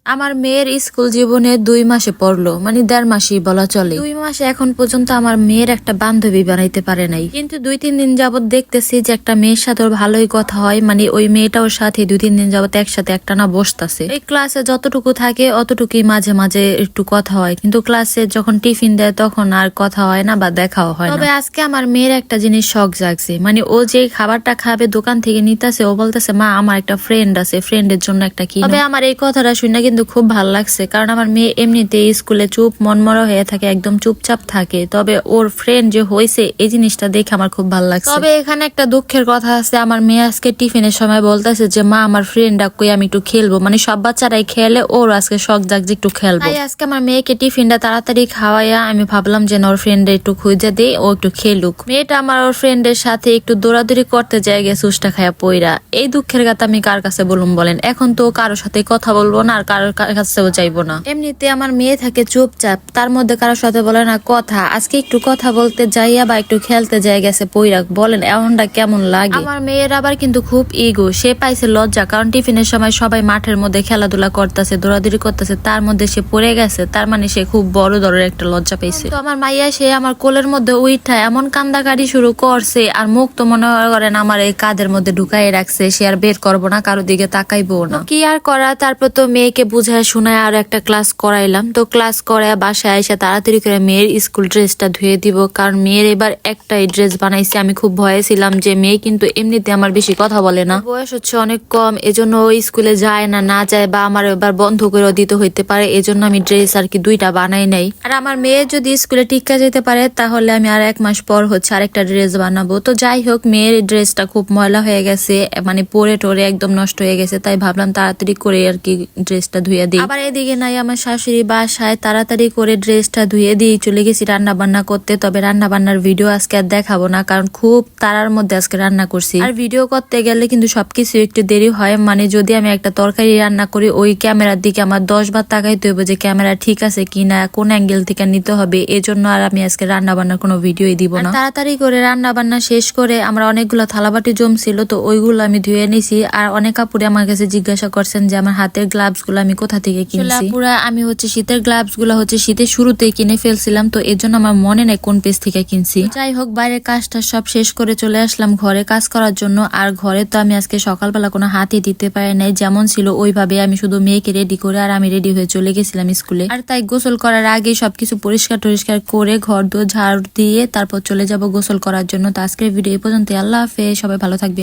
আমার মেয়ের স্কুল জীবনে 2 মাসে পড়লো, মানে 1.5 মাসই বলা চলে। 2 মাসে এখন পর্যন্ত আমার মেয়ের একটা বান্ধবী বানাইতে পারে নাই। কিন্তু 2-3 দিন যাবত দেখতেছি যে একটা মেয়ের সাথে ওর ভালোই কথা হয়, মানে ওই মেয়েটা ওর সাথে 2-3 দিন যাবত একসাথে একটা না বসতাছে। এই ক্লাসে যতটুকু থাকে অতটুকুই মাঝে মাঝে একটু কথা হয়, কিন্তু ক্লাসে যখন টিফিন দেয় তখন আর কথা হয় না বা দেখাও হয় না। তবে আজকে আমার মেয়ের একটা জিনিস শখ জাগছে, মানে ও যে খাবারটা খাবে দোকান থেকে নিতেছে, ও বলতেছে মা আমার একটা ফ্রেন্ড আছে, ফ্রেন্ডের জন্য একটা কি। তবে আমার এই কথাটা শুনে কিন্তু খুব ভালো লাগছে, কারণ আমার মেয়ে এমনিতে স্কুলে চুপ মনমরা হয়ে থাকে, একদম চুপচাপ থাকে। তবে ওর ফ্রেন্ড যে হয়েছে এই জিনিসটা দেখে আমার খুব ভালো লাগছে। তবে এখানে একটা দুঃখের কথা আছে, আমার মেয়ে আজকে টিফিনের সময় বলতেছে যে মা আমার ফ্রেন্ড কই, আমি একটু খেলবো। মানে সব বাচ্চারাই খেলে, ওর আজকে শখ জাগছে একটু খেলবো। তাই আজকে আমার মেয়েকে টিফিনটা তাড়াতাড়ি খাওয়াইয়া আমি ভাবলাম যে ওর ফ্রেন্ড একটু খুঁজে দিই, ও একটু খেলুক। মেয়েটা আমার ওর ফ্রেন্ডের সাথে একটু দৌড়াদৌড়ি করতে যায় গেছে উষ্টা খায়া পইরা। এই দুঃখের কথা আমি কার কাছে বলুম বলেন? এখন তো কারোর সাথে কথা বলবো না আর কারোর কাছেও চাইবো না। এমনিতে আমার মেয়ে থাকে চুপচাপ, তার মধ্যে কারোর সাথে বলে না কথা। আজকে একটু কথা বলতে যাইয়া বা একটু খেলতে যাই গেছে পইরাক, বলেন এমনটা কেমন লাগে? আমার মেয়ের আবার কিন্তু খুব ইগো, সে পাইছে লজ্জা, কারণ টিফিনের সময় সবাই মাঠের মধ্যে খেলাধুলা করতেছে, দৌড়াদৌড়ি করতেছে, তার মধ্যে সে পড়ে গেছে, তার মানে সে খুব বড় ধরনের একটা লজ্জা পাইছে। তো আমার মাইয়া সে আমার কোলের মধ্যে উইঠা এমন কান্দাকাটি শুরু করছে, আর মুখ তো মনে করেন আমার এই কাঁধের মধ্যে ঢুকাই রাখছে, সে আর বের করবো না, কারো দিকে তাকাইবো না। কি আর করা, তারপর তো মেয়েকে বুঝায় শোনায় আর একটা ক্লাস করাইলাম। তো ক্লাস করায় বাসায় এসে তাড়াতাড়ি করে মেয়ের স্কুল ড্রেসটা ধুয়ে দিব, কারণ মেয়ের এবার একটাই ড্রেস বানাইছে। আমি খুব ভয়ে ছিলাম যে মেয়ে কিন্তু এমনিতে আমার বেশি কথা বলে না, বয়স হচ্ছে অনেক কম, এজন্য ওই স্কুলে যায় না যায় বা আমার এবার বন্ধ করে দিতে হইতে পারে, এজন্য আমি ড্রেস আর কি 2টা বানাই নাই। আর আমার মেয়ে যদি স্কুলে টিকা যেতে পারে তাহলে আমি আর 1 মাস পর হচ্ছে আরেকটা ড্রেস বানাবো। তো যাই হোক, মেয়ের ড্রেসটা খুব ময়লা হয়ে গেছে, মানে পরে টোরে একদম নষ্ট হয়ে গেছে, তাই ভাবলাম তাড়াতাড়ি করে আর কি ড্রেসটা ধুয়ে দিই। আবার এদিকে নাই আমার শাশুড়ি বাসায়, তাড়াতাড়ি করে ড্রেসটা ধুয়ে দিয়ে চলে গেছি রান্না বান্না করতে। তবে রান্না বান্নার ভিডিও আজকে আর দেখাবো না, কারণ খুব তাড়ার মধ্যে আজকে রান্না করছি। আর ভিডিও করতে গেলে কিন্তু সবকিছু একটু দেরি হয়, মানে যদি আমি একটা তরকারি রান্না করি ওই ক্যামেরার দিকে আমার 10 বার তাকাইতে হবে যে ক্যামেরা ঠিক আছে কিনা, কোন অ্যাঙ্গেল থেকে নিতে হবে, এজন্য আর আমি আজকে রান্না বান্নার কোনো ভিডিওই দিব না। তাড়াতাড়ি করে রান্না বান্না শেষ করে আমরা অনেকগুলো থালাবাটি জমছিল, তো ওইগুলো আমি ধুয়ে নিছি। আর অনেক আপুরে আমার কাছে জিজ্ঞাসা করছেন যে আমার হাতের গ্লাভস গুলো আমি কোথা থেকে কিনছি। পুরা আমি হচ্ছে শীতের গ্লাভস গুলো হচ্ছে শীতের শুরুতেই কিনে ফেলছিলাম, তো এর জন্য আমার মনে নাই কোন পেজ থেকে কিনছি। যাই হোক, বাইরের কাজটা সব শেষ করে চলে আসলাম ঘরে কাজ করার জন্য। আর ঘরে তো আমি আজকে সকালবেলা কোনো হাতই দিতে পারি নাই, যেমন ছিল ওইভাবে আমি শুধু মেয়েকে রেডি করে আর আমি রেডি হয়ে চলে গেছিলাম স্কুলে। আর তাই গোসল করার আগে সবকিছু পরিষ্কার টরিষ্কার করে ঘর দোর ঝাড় দিয়ে তারপর চলে যাব গোসল করার জন্য। তো আজকের ভিডিও এই পর্যন্ত, আল্লাহ হাফেজ, সবাই ভালো থাকবে।